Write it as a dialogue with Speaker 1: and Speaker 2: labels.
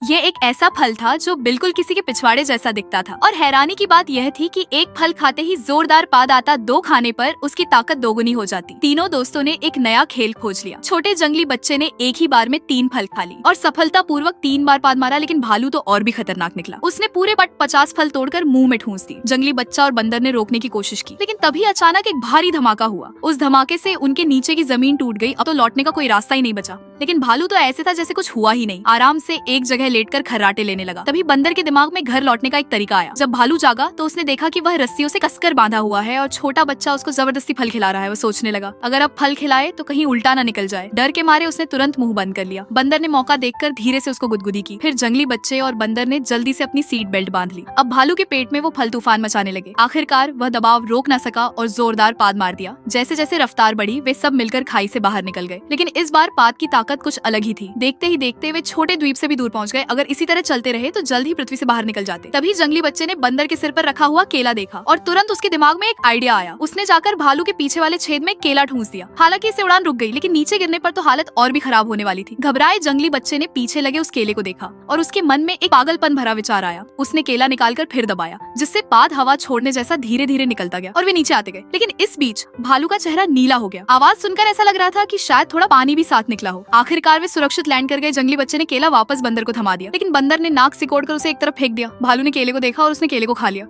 Speaker 1: ये एक ऐसा फल था जो बिल्कुल किसी के पिछवाड़े जैसा दिखता था और हैरानी की बात यह थी कि एक फल खाते ही जोरदार पाद आता, दो खाने पर उसकी ताकत दोगुनी हो जाती। तीनों दोस्तों ने एक नया खेल खोज लिया। छोटे जंगली बच्चे ने एक ही बार में 3 फल खा ली और सफलता पूर्वक 3 बार पाद मारा, लेकिन भालू तो और भी खतरनाक निकला। उसने पूरे 50 फल तोड़कर मुंह में ठूंस दी। जंगली बच्चा और बंदर ने रोकने की कोशिश की, लेकिन तभी अचानक एक भारी धमाका हुआ। उस धमाके से उनके नीचे की जमीन टूट गई। अब तो लौटने का कोई रास्ता ही नहीं बचा। लेकिन भालू तो ऐसे था जैसे कुछ हुआ ही नहीं। आराम से एक जगह लेटकर खर्राटे लेने लगा। तभी बंदर के दिमाग में घर लौटने का एक तरीका आया। जब भालू जागा तो उसने देखा कि वह रस्सियों से कसकर बांधा हुआ है और छोटा बच्चा उसको जबरदस्ती फल खिला रहा है। वो सोचने लगा, अगर अब फल खिलाए तो कहीं उल्टा ना निकल जाए। डर के मारे उसने तुरंत मुंह बंद कर लिया। बंदर ने मौका देखकर धीरे से उसको गुदगुदी की। फिर जंगली बच्चे और बंदर ने जल्दी से अपनी सीट बेल्ट बांध ली। अब भालू के पेट में वो फल तूफान मचाने लगे। आखिरकार वह दबाव रोक ना सका और जोरदार पाद मार दिया। जैसे जैसे रफ्तार बढ़ी, वे सब मिलकर खाई से बाहर निकल गए। लेकिन इस बार पाद की ताकत कुछ अलग ही थी। देखते ही देखते वे छोटे द्वीप से भी दूर पहुंच गए। अगर इसी तरह चलते रहे तो जल्द ही पृथ्वी से बाहर निकल जाते। तभी जंगली बच्चे ने बंदर के सिर पर रखा हुआ केला देखा और तुरंत उसके दिमाग में एक आइडिया आया। उसने जाकर भालू के पीछे वाले छेद में केला ठूंस दिया। हालांकि इससे उड़ान रुक गई, लेकिन नीचे गिरने पर तो हालत और भी खराब होने वाली थी। घबराए जंगली बच्चे ने पीछे लगे उस केले को देखा और उसके मन में एक पागलपन भरा विचार आया। उसने केला निकालकर फिर दबाया, जिससे पाद हवा छोड़ने जैसा धीरे धीरे निकलता गया और वे नीचे आते गए। लेकिन इस बीच भालू का चेहरा नीला हो गया। आवाज सुनकर ऐसा लग रहा था कि शायद थोड़ा पानी भी साथ निकला हो। आखिरकार वे सुरक्षित लैंड कर गए। जंगली बच्चे ने केला वापस बंदर को थमा दिया, लेकिन बंदर ने नाक सिकोड़कर उसे एक तरफ फेंक दिया। भालू ने केले को देखा और उसने केले को खा लिया।